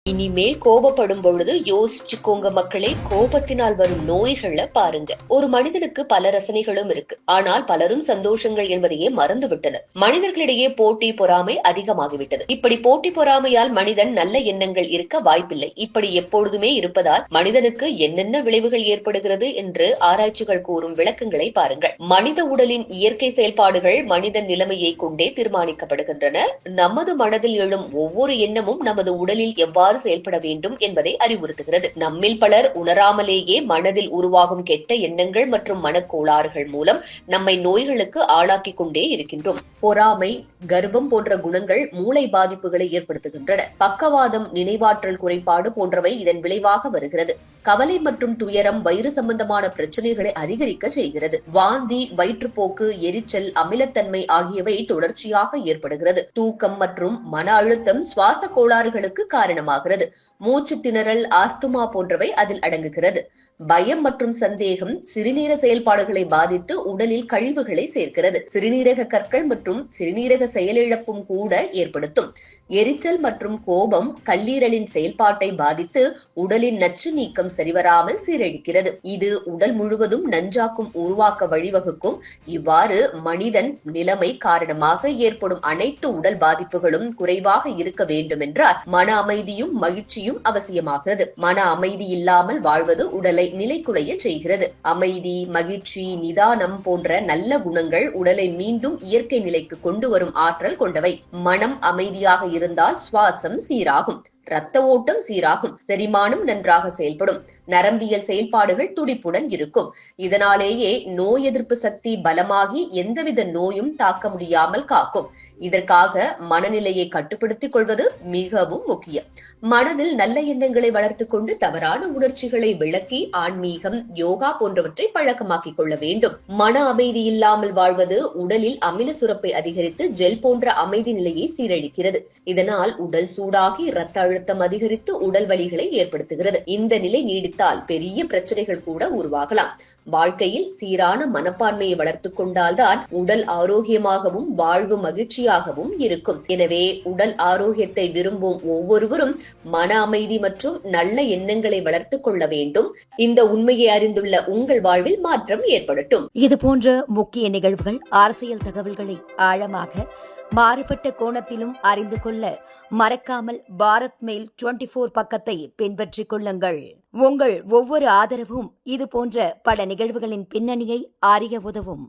இனிமேல் கோபப்படும் பொழுது யோசிச்சுக்கோங்க மக்களே. கோபத்தினால் வரும் நோய்களை பாருங்க. ஒரு மனிதனுக்கு பல ரசனைகளும் இருக்கு, ஆனால் பலரும் சந்தோஷங்கள் என்பதையே மறந்து விட்டனர். மனிதர்களிடையே போட்டி பொறாமை அதிகமாகிவிட்டது. இப்படி போட்டி பொறாமையால் மனிதன் நல்ல எண்ணங்கள் இருக்க வாய்ப்பில்லை. இப்படி எப்பொழுதுமே இருப்பதால் மனிதனுக்கு என்னென்ன விளைவுகள் ஏற்படுகிறது என்று ஆராய்ச்சிகள் கூறும் விளக்கங்களை பாருங்கள். மனித உடலின் இயற்கை செயல்பாடுகள் மனிதன் நிலைமையை கொண்டே தீர்மானிக்கப்படுகின்றன. நமது மனதில் எழும் ஒவ்வொரு எண்ணமும் நமது உடலில் எவ்வாறு செயல்பட வேண்டும் என்பதை அறிவுறுத்துகிறது. நம்மில் பலர் உணராமலேயே மனதில் உருவாகும் கெட்ட எண்ணங்கள் மற்றும் மனக்கோளாறுகள் மூலம் நம்மை நோய்களுக்கு ஆளாக்கி கொண்டே இருக்கின்றோம். பொறாமை, கர்வம் போன்ற குணங்கள் மூளை பாதிப்புகளை ஏற்படுத்துகின்றன. பக்கவாதம், நினைவாற்றல் குறைபாடு போன்றவை இதன் விளைவாக வருகிறது. கவலை மற்றும் துயரம் வயிறு சம்பந்தமான பிரச்சனைகளை அதிகரிக்க செய்கிறது. வாந்தி, வயிற்றுப்போக்கு, எரிச்சல், அமிலத்தன்மை ஆகியவை தொடர்ச்சியாக ஏற்படுகிறது. தூக்கம் மற்றும் மன அழுத்தம் சுவாச கோளாறுகளுக்கு காரணமாகிறது. மூச்சு திணறல், ஆஸ்துமா போன்றவை அதில் அடங்குகிறது. பயம் மற்றும் சந்தேகம் சிறுநீர செயல்பாடுகளை பாதித்து உடலில் கழிவுகளை சேர்க்கிறது. சிறுநீரக கற்கள் மற்றும் சிறுநீரக செயலிழப்பும் கூட ஏற்படுத்தும். எரிச்சல் மற்றும் கோபம் கல்லீரலின் செயல்பாட்டை பாதித்து உடலின் நச்சு நீக்கம் சரிவராமல் சீரழிக்கிறது. இது உடல் முழுவதும் நஞ்சாக்கும் உருவாக்க வழிவகுக்கும். இவ்வாறு மனிதன் நிலைமை காரணமாக ஏற்படும் அனைத்து உடல் பாதிப்புகளும் குறைவாக இருக்க வேண்டும் என்றால் மன அமைதியும் மகிழ்ச்சியும் அவசியமாகிறது. மன அமைதி இல்லாமல் வாழ்வது உடலை நிலைக்குலைய செய்கிறது. அமைதி, மகிழ்ச்சி, நிதானம் போன்ற நல்ல குணங்கள் உடலை மீண்டும் இயற்கை நிலைக்கு கொண்டு வரும் ஆற்றல் கொண்டவை. மனம் அமைதியாக இருந்தால் சுவாசம் சீராகும், இரத்த ஓட்டம் சீராகும், செரிமானம் நன்றாக செயல்படும், நரம்பியல் செயல்பாடுகள் துடிப்புடன் இருக்கும். இதனாலேயே நோய் எதிர்ப்பு சக்தி பலமாகி எந்தவித நோயும் தாக்க முடியாமல் காக்கும். இதற்காக மனநிலையை கட்டுப்படுத்திக் கொள்வது மிகவும் முக்கியம். மனதில் நல்ல எண்ணங்களை வளர்த்துக் கொண்டு தவறான உணர்ச்சிகளை விளக்கி ஆன்மீகம், யோகா போன்றவற்றை பழக்கமாக்கிக் கொள்ள வேண்டும். மன அமைதி இல்லாமல் வாழ்வது உடலில் அமில சுரப்பை அதிகரித்து ஜெல் போன்ற அமைதி நிலையை சீரழிக்கிறது. இதனால் உடல் சூடாகி இரத்த அழுத்தம் அதிகரித்து உடல் வலிகளை ஏற்படுத்துகிறது. இந்த நிலை நீடித்தால் பெரிய பிரச்சனைகள் கூட உருவாகலாம். வாழ்க்கையில் சீரான மனப்பான்மையை வளர்த்துக் கொண்டால்தான் உடல் ஆரோக்கியமாகவும் வாழ்வு மகிழ்ச்சியாகவும் இருக்கும். எனவே உடல் ஆரோக்கியத்தை விரும்பும் ஒவ்வொருவரும் மன அமைதி மற்றும் நல்ல எண்ணங்களை வளர்த்துக் கொள்ள வேண்டும். இந்த உண்மையை அறிந்துள்ள உங்கள் வாழ்வில் மாற்றம் ஏற்படட்டும். இது போன்ற முக்கிய நிகழ்வுகள், அரசியல் தகவல்களை ஆழமாக மாறுபட்ட கோணத்திலும் அறிந்து கொள்ள மறக்காமல் பாரத் மெயில் 24 பக்கத்தை பின்பற்றிக் கொள்ளுங்கள். உங்கள் ஒவ்வொரு ஆதரவும் இது போன்ற பல நிகழ்வுகளின் பின்னணியை அறிய உதவும்.